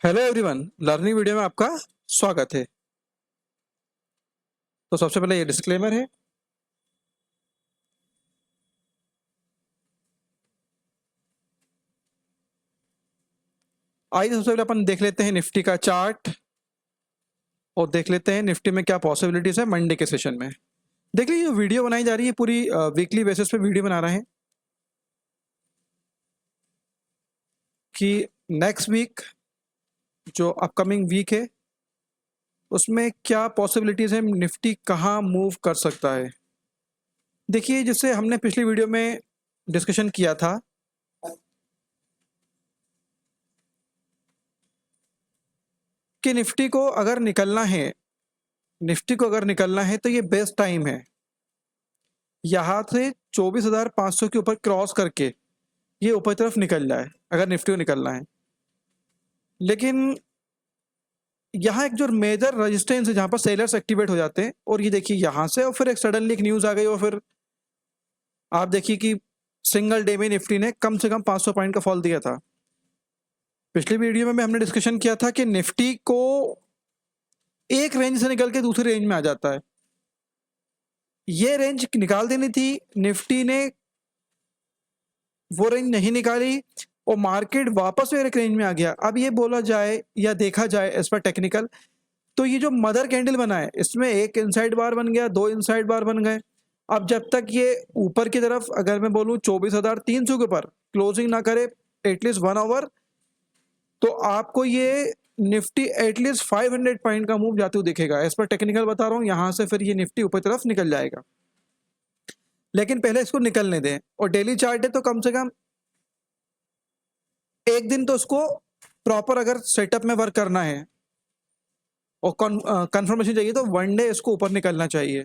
Hello everyone, learning video में आपका स्वागत है। तो सबसे पहले ये डिस्क्लेमर है। आइए सबसे पहले अपन देख लेते हैं निफ्टी का चार्ट और देख लेते हैं निफ्टी में क्या पॉसिबिलिटीज है मंडे के सेशन में। देख लीजिए, वीडियो बनाई जा रही है पूरी वीकली बेसिस पे वीडियो बना रहे हैं कि नेक्स्ट वीक जो अपकमिंग वीक है उसमें क्या पॉसिबिलिटीज है, निफ्टी कहाँ मूव कर सकता है। देखिए, जिससे हमने पिछली वीडियो में डिस्कशन किया था कि निफ्टी को अगर निकलना है तो ये बेस्ट टाइम है। यहाँ से 24,500 के ऊपर क्रॉस करके ये ऊपर तरफ निकल जाए अगर निफ्टी को निकलना है। लेकिन यहाँ एक जो मेजर रेजिस्टेंस है जहाँ पर सेलर्स एक्टिवेट हो जाते हैं, और ये देखिए यहाँ से और फिर एक सडनली एक न्यूज़ आ गई और फिर आप देखिए कि सिंगल डे में निफ्टी ने कम से कम 500 पॉइंट का फॉल दिया था। पिछली वीडियो में भी हमने डिस्कशन किया था कि निफ्टी को एक रेंज से निकल के दूसरी रेंज में आ जाता है। ये रेंज निकाल देनी थी, निफ्टी ने वो रेंज नहीं निकाली और मार्केट वापस एक रेंज में आ गया। अब ये बोला जाए या देखा जाए एज पर टेक्निकल, तो ये जो मदर कैंडल बना है इसमें एक इनसाइड बार बन गया, दो इनसाइड बार बन गए। अब जब तक ये ऊपर की तरफ, अगर मैं बोलूं 24,300 के ऊपर क्लोजिंग ना करे एटलीस्ट 1 आवर, तो आपको ये निफ्टी एटलीस्ट 500 पॉइंट का मूव जाते हुए दिखेगा। इस पर टेक्निकल बता रहा हूँ, यहां से फिर ये निफ्टी ऊपर तरफ निकल जाएगा। लेकिन पहले इसको निकलने दें, और डेली चार्ट है तो कम से कम एक दिन तो उसको प्रॉपर अगर सेटअप में वर्क करना है और कंफर्मेशन चाहिए तो वन डे इसको ऊपर निकलना चाहिए,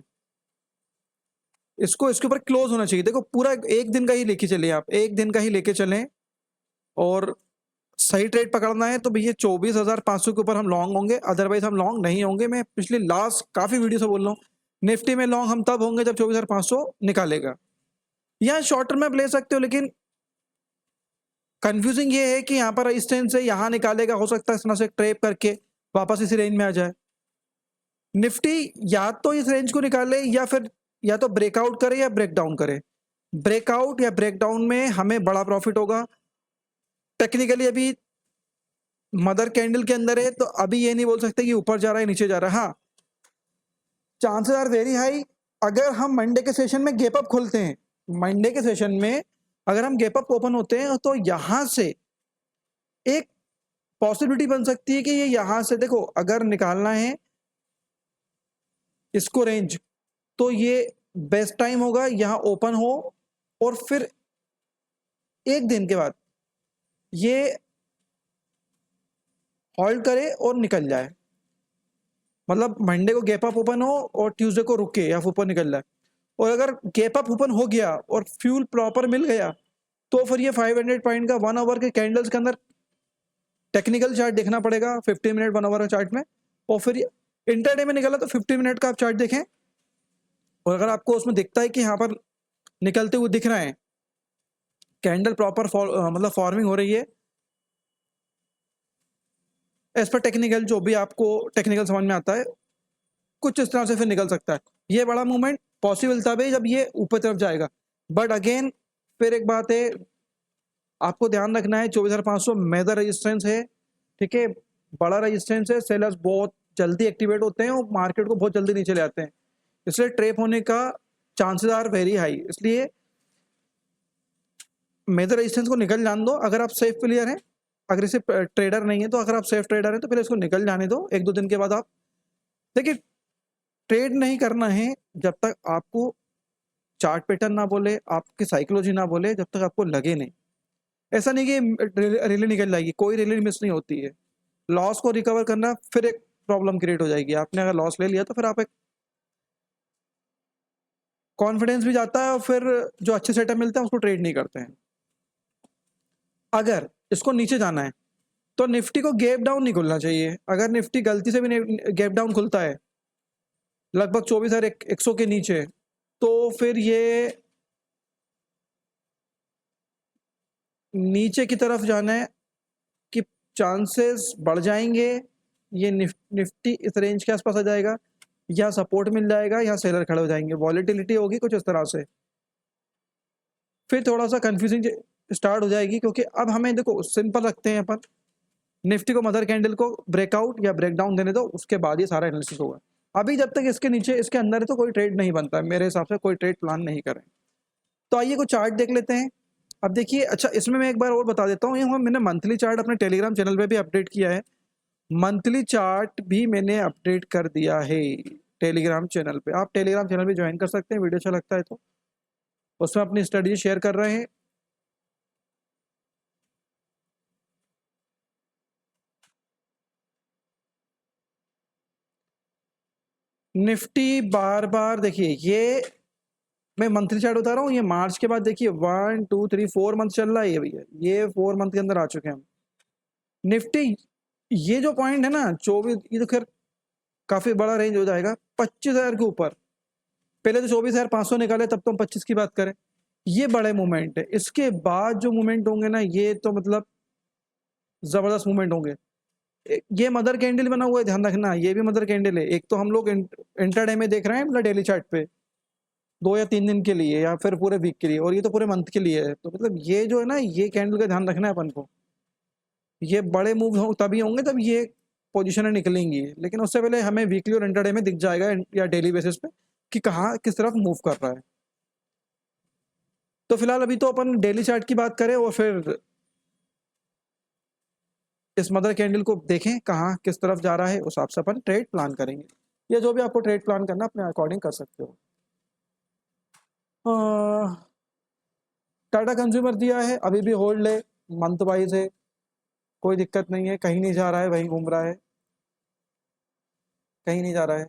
इसको इसके ऊपर क्लोज होना चाहिए। देखो, पूरा एक दिन का ही लेके चले, आप एक दिन का ही लेके चलें और सही ट्रेड पकड़ना है तो भैया 24,500 के ऊपर हम लॉन्ग होंगे, अदरवाइज हम लॉन्ग नहीं होंगे। मैं पिछले लास्ट काफी वीडियो से बोल रहा हूँ, निफ्टी में लॉन्ग हम तब होंगे जब 24,500 निकालेगा। यहाँ शॉर्ट टर्म में आप ले सकते हो, लेकिन कंफ्यूजिंग ये है कि यहाँ पर रेजिस्टेंस है, यहाँ निकालेगा, हो सकता है इस तरह से ट्रेप करके वापस इसी रेंज में आ जाए। निफ्टी या तो इस रेंज को निकाले या फिर या तो ब्रेकआउट करे या ब्रेकडाउन करे। ब्रेकआउट या ब्रेकडाउन में हमें बड़ा प्रॉफिट होगा। टेक्निकली अभी मदर कैंडल के अंदर है तो अभी ये नहीं बोल सकते कि ऊपर जा रहा है नीचे जा रहा है। हाँ, चांसेस आर वेरी हाई अगर हम मंडे के सेशन में गैप अप खोलते हैं, मंडे के सेशन में अगर हम गैप अप ओपन होते हैं तो यहां से एक पॉसिबिलिटी बन सकती है कि ये यहां से, देखो, अगर निकालना है इसको रेंज, तो ये बेस्ट टाइम होगा यहाँ ओपन हो और फिर एक दिन के बाद ये होल्ड करे और निकल जाए। मतलब मंडे को गैप अप ओपन हो और ट्यूसडे को रुके या ऊपर निकल जाए। और अगर गैप अप ओपन हो गया और फ्यूल प्रॉपर मिल गया तो फिर ये 500 पॉइंट का 1 आवर के कैंडल्स के अंदर टेक्निकल चार्ट देखना पड़ेगा 15 मिनट 1 आवर का चार्ट में, और फिर इंटरडे में निकला तो 15 मिनट का आप चार्ट देखें। और अगर आपको उसमें दिखता है कि यहाँ पर निकलते हुए दिख रहे हैं, कैंडल प्रॉपर मतलब फॉर्मिंग हो रही है एज पर टेक्निकल, जो भी आपको टेक्निकल समझ में आता है, कुछ इस तरह से फिर निकल सकता है। ये बड़ा मूवमेंट पॉसिबल तब है जब ये ऊपर तरफ जाएगा। बट अगेन फिर एक बात है, आपको ध्यान रखना है 24,500 मेजर रेजिस्टेंस है, ठीक है, बड़ा रेजिस्टेंस है। सेलर्स बहुत जल्दी एक्टिवेट होते हैं और मार्केट को बहुत जल्दी नीचे ले आते हैं, इसलिए ट्रेप होने का चांसेस आर वेरी हाई। इसलिए मेजर रेजिस्टेंस को निकल जाने दो अगर आप सेफ प्लेयर हैं। अगर इसे ट्रेडर नहीं है तो अगर आप सेफ ट्रेडर हैं तो फिर इसको निकल जाने दो। एक दो दिन के बाद आप देखिए, ट्रेड नहीं करना है जब तक आपको चार्ट पैटर्न ना बोले, आपकी साइकोलॉजी ना बोले, जब तक आपको लगे नहीं। ऐसा नहीं कि रैली निकल जाएगी, कोई रैली मिस नहीं होती है। लॉस को रिकवर करना फिर एक प्रॉब्लम क्रिएट हो जाएगी। आपने अगर लॉस ले लिया तो फिर आप एक कॉन्फिडेंस भी जाता है और फिर जो अच्छे सेटअप मिलते हैं उसको ट्रेड नहीं करते हैं। अगर इसको नीचे जाना है तो निफ्टी को गैप डाउन नहीं खुलना चाहिए। अगर निफ्टी गलती से भी गैप डाउन खुलता है लगभग 24,100 के नीचे, तो फिर ये नीचे की तरफ जाना है कि चांसेस बढ़ जाएंगे, ये निफ्टी इस रेंज के आसपास आ जाएगा, या सपोर्ट मिल जाएगा, या सेलर खड़े हो जाएंगे, वॉलेटिलिटी होगी कुछ इस तरह से। फिर थोड़ा सा कंफ्यूजिंग स्टार्ट हो जाएगी, क्योंकि अब हमें देखो सिंपल रखते हैं अपन, निफ्टी को मदर कैंडल को ब्रेकआउट या ब्रेकडाउन देने दो, उसके बाद ये सारा एनालिसिस होगा। अभी जब तक इसके नीचे इसके अंदर है तो कोई ट्रेड नहीं बनता है मेरे हिसाब से, कोई ट्रेड प्लान नहीं करें। तो आइए कुछ चार्ट देख लेते हैं। अब देखिए, अच्छा इसमें मैं एक बार और बता देता हूँ, ये मैंने मंथली चार्ट अपने टेलीग्राम चैनल पे भी अपडेट किया है, मंथली चार्ट भी मैंने अपडेट कर दिया है टेलीग्राम चैनल पे। आप टेलीग्राम चैनल पे ज्वाइन कर सकते हैं, वीडियो अच्छा लगता है तो। उसमें अपनी स्टडी शेयर कर रहे हैं। निफ्टी बार बार देखिए, ये मैं मंथली चार्ट बता रहा हूँ, ये मार्च के बाद देखिए 1 2 3 4 मंथ चल रहा है ये भैया, ये 4 मंथ के अंदर आ चुके हैं हम। निफ्टी ये जो पॉइंट है ना 24, ये तो खैर काफी बड़ा रेंज हो जाएगा 25,000 के ऊपर। पहले तो 24,500 निकाले, तब तो हम 25 की बात करें। ये बड़े मूवमेंट है, इसके बाद जो मूवमेंट होंगे ना, ये तो मतलब जबरदस्त मूवमेंट होंगे। ये मदर कैंडल बना हुआ है, ध्यान रखना, ये भी मदर कैंडल है। एक तो हम लोग इंटरडे में देख रहे हैं, मतलब डेली चार्ट पे 2 या 3 दिन के लिए या फिर पूरे वीक के लिए, और ये तो पूरे मंथ के लिए है। तो मतलब ये जो है ना, ये कैंडल का ध्यान रखना है अपन को। ये बड़े मूव हो तभी होंगे जब ये पोजीशनें निकलेंगी, लेकिन उससे पहले हमें वीकली और इंटरडे में दिख जाएगा या डेली बेसिस पे कि कहाँ किस तरफ मूव कर रहा है। तो फिलहाल अभी तो अपन डेली चार्ट की बात करें और फिर इस मदर कैंडल को देखें कहाँ किस तरफ जा रहा है, उस हिसाब से अपन ट्रेड प्लान करेंगे, या जो भी आपको ट्रेड प्लान करना अपने अकॉर्डिंग कर सकते हो। टाटा कंज्यूमर दिया है, अभी भी होल्ड है, मंथ वाइज है, कोई दिक्कत नहीं है, कहीं नहीं जा रहा है, वहीं घूम रहा है, कहीं नहीं जा रहा है।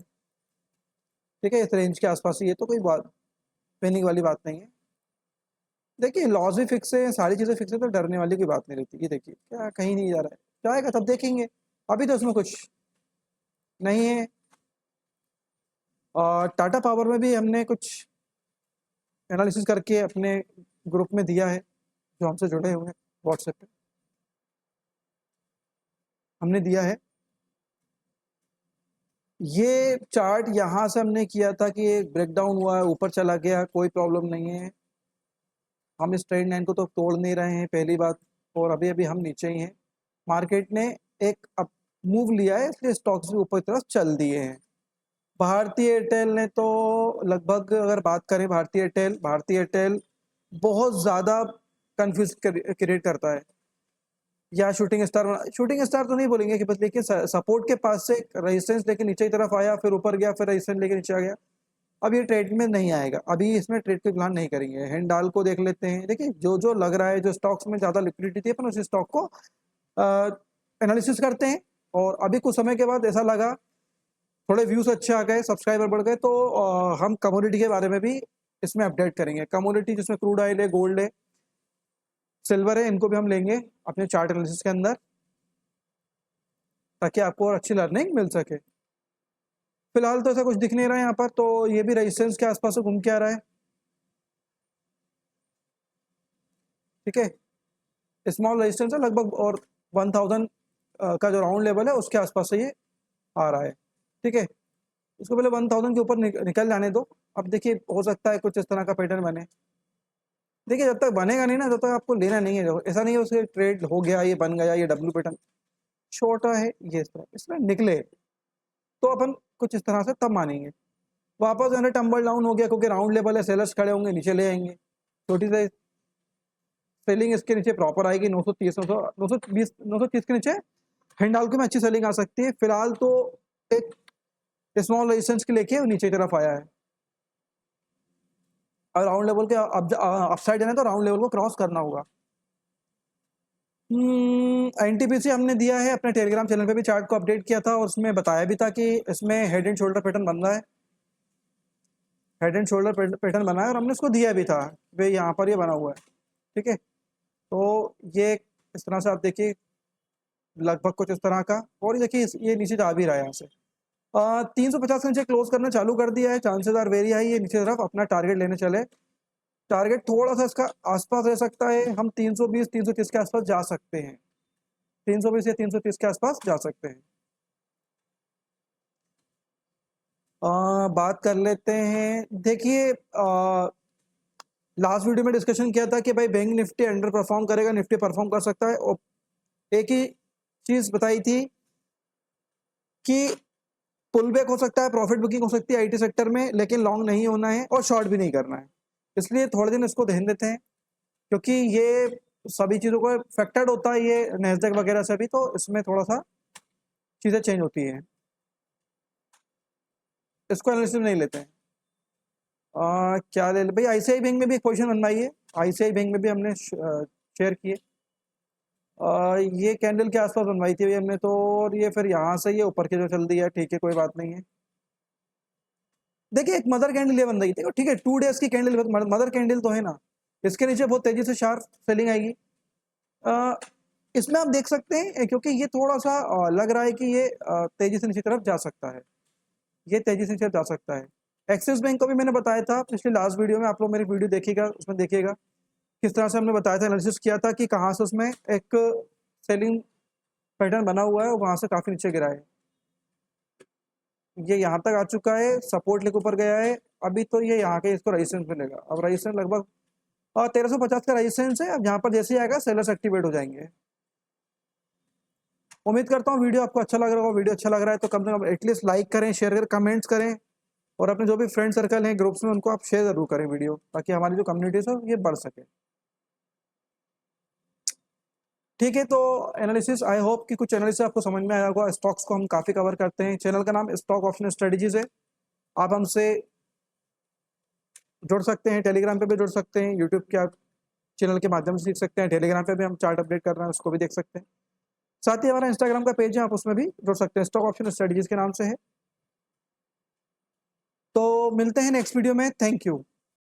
ठीक है, इस रेंज के आसपास ही है, तो कोई बात पैनिक वाली बात नहीं है। देखिए लॉस भी फिक्स है, सारी चीज़ें फिक्स है, तो डरने वाली कोई बात नहीं रहती। ये देखिए क्या कहीं नहीं जा रहा है, जाएगा तब देखेंगे, अभी तो उसमें कुछ नहीं है। और टाटा पावर में भी हमने कुछ एनालिसिस करके अपने ग्रुप में दिया है, जो हमसे जुड़े हुए हैं व्हाट्सएप पे, हमने दिया है। ये चार्ट यहाँ से हमने किया था कि एक ब्रेकडाउन हुआ है, ऊपर चला गया, कोई प्रॉब्लम नहीं है। हम इस ट्रेंड लाइन को तो तोड़ नहीं रहे हैं, पहली बात, और अभी अभी हम नीचे ही हैं। मार्केट ने एक अप मूव लिया है, इसलिए स्टॉक्स भी ऊपर की तरफ चल दिए हैं। भारतीय एयरटेल ने तो लगभग, अगर बात करें भारतीय एयरटेल बहुत ज़्यादा कंफ्यूज क्रिएट करता है, या शूटिंग स्टार तो नहीं बोलेंगे कि बस, लेकिन सपोर्ट के पास से रेजिस्टेंस लेके नीचे की तरफ आया, फिर ऊपर गया, फिर रेजिस्टेंस लेके नीचे आ गया। अब ये ट्रेड में नहीं आएगा, अभी इसमें ट्रेड के प्लान नहीं करेंगे। हिंडाल को देख लेते हैं। देखिए जो जो लग रहा है, जो स्टॉक्स में ज़्यादा लिक्विडिटी थी, अपन उस स्टॉक को एनालिसिस करते हैं, और अभी कुछ समय के बाद ऐसा लगा, थोड़े व्यूज अच्छे आ गए, सब्सक्राइबर बढ़ गए, तो हम कमोडिटी के बारे में भी इसमें अपडेट करेंगे। कमोडिटी जिसमें क्रूड ऑयल है, गोल्ड है, सिल्वर है, इनको भी हम लेंगे अपने चार्ट एनालिसिस के अंदर, ताकि आपको और अच्छी लर्निंग मिल सके। फिलहाल तो ऐसा कुछ दिख नहीं रहा है यहाँ पर, तो ये भी रेजिस्टेंस के आसपास घूम के आ रहा है। ठीक है, स्मॉल रेजिस्टेंस है लगभग, और 1000 का जो राउंड लेवल है उसके आसपास से ये आ रहा है। ठीक है, इसको पहले 1000 के ऊपर निकल जाने दो। अब देखिए हो सकता है कुछ इस तरह का पैटर्न बने। देखिए जब तक बनेगा नहीं ना, तब तक आपको लेना नहीं है। ऐसा नहीं है उसके ट्रेड हो गया, ये बन गया, ये डब्ल्यू पैटर्न छोटा है, ये इस तरह इसमें निकले तो अपन कुछ इस तरह से तब मानेंगे। वापस जो टम्बल डाउन हो गया, क्योंकि राउंड लेवल है, सेलर्स खड़े होंगे, नीचे ले आएंगे, छोटी सी सेलिंग इसके नीचे प्रॉपर आएगी 930 920 930 के नीचे हिंडाल्को में अच्छी सेलिंग आ सकती है। फिलहाल तो एक स्मॉल रेजिस्टेंस के लेके नीचे की तरफ आया है, और राउंड लेवल के अपसाइड जाना है तो राउंड लेवल को क्रॉस करना होगा। एनटीपीसी हमने दिया है, अपने टेलीग्राम चैनल पे भी चार्ट को अपडेट किया था, और उसमें बताया भी था कि इसमें हेड एंड शोल्डर पैटर्न बन रहा है, हेड एंड शोल्डर पैटर्न बना है, और हमने उसको दिया भी था वे यहाँ पर ये बना हुआ है। ठीक है, तो ये इस तरह से आप देखिए लगभग कुछ इस तरह का, और ये देखिए ये नीचे जा भी रहा है यहाँ से 350 के नीचे क्लोज करना चालू कर दिया है, चांसेस आर वेरी हाई ये नीचे तरफ अपना टारगेट लेने चले। टारगेट थोड़ा सा इसका आसपास रह सकता है, हम 320 330 के आसपास जा सकते हैं। 320 या 330 के आसपास जा सकते हैं। बात कर लेते हैं, देखिए लास्ट वीडियो में डिस्कशन किया था कि भाई बैंक निफ्टी अंडर परफॉर्म करेगा, निफ्टी परफॉर्म कर सकता है, और एक ही चीज बताई थी कि पुल बैक हो सकता है, प्रॉफिट बुकिंग हो सकती है आईटी सेक्टर में, लेकिन लॉन्ग नहीं होना है और शॉर्ट भी नहीं करना है। इसलिए थोड़े दिन इसको ध्यान देते हैं, क्योंकि ये सभी चीज़ों को फैक्टर्ड होता है ये नैस्डैक वगैरह से भी, तो इसमें थोड़ा सा चीज़ें चेंज होती हैं, इसको एनालिसिस नहीं लेते हैं। क्या ले भाई, आईसीआई बैंक में भी एक पोजीशन बनवाई है, आईसीआई बैंक में भी हमने शेयर किए। ये कैंडल के आसपास बनवाई थी हमने तो, और ये फिर यहाँ से ये ऊपर की जो चल दी है, ठीक है कोई बात नहीं है। देखिए एक मदर कैंडल ये बन रही थी, ठीक है 2 डेज की कैंडल, मदर कैंडल तो है ना, इसके नीचे बहुत तेजी से शार्प सेलिंग आएगी। इसमें आप देख सकते हैं, क्योंकि ये थोड़ा सा लग रहा है कि ये तेजी से नीचे तरफ जा सकता है, ये तेजी से नीचे जा सकता है। एक्सिस बैंक को भी मैंने बताया था पिछले लास्ट वीडियो में, आप लोग मेरी वीडियो देखिएगा, उसमें देखिएगा किस तरह से हमने बताया था, एनालिसिस किया था कि कहाँ से उसमें एक सेलिंग पैटर्न बना हुआ है और वहाँ से काफ़ी नीचे गिरा है। ये यहाँ तक आ चुका है, सपोर्ट लेके ऊपर गया है, अभी तो ये यहाँ के इसको रेजिस्टेंस मिलेगा। अब रेजिस्टेंस लगभग 1350 का रेजिस्टेंस है। अब यहाँ पर जैसे ही आएगा सेलर्स एक्टिवेट हो जाएंगे। उम्मीद करता हूँ वीडियो आपको अच्छा लग रहा होगा। वीडियो अच्छा लग रहा है तो कम से कम एटलीस्ट लाइक करें, शेयर करें, कमेंट्स करें, और अपने जो भी फ्रेंड सर्कल हैं ग्रुप्स में उनको आप शेयर जरूर करें वीडियो, ताकि हमारी जो कम्युनिटीज है ये बढ़ सके। ठीक है, तो एनालिसिस आई होप कि कुछ एनालिसिस आपको समझ में आया होगा। स्टॉक्स को हम काफ़ी कवर करते हैं, चैनल का नाम स्टॉक ऑप्शन स्ट्रेटजीज है। आप हमसे जुड़ सकते हैं, टेलीग्राम पे भी जुड़ सकते हैं, यूट्यूब के आप चैनल के माध्यम से सीख सकते हैं, टेलीग्राम पे भी हम चार्ट अपडेट कर रहे हैं, उसको भी देख सकते हैं। साथ ही हमारा इंस्टाग्राम का पेज है, आप उसमें भी जुड़ सकते हैं, स्टॉक ऑप्शन स्ट्रेटजीज के नाम से है। तो मिलते हैं नेक्स्ट वीडियो में, थैंक यू।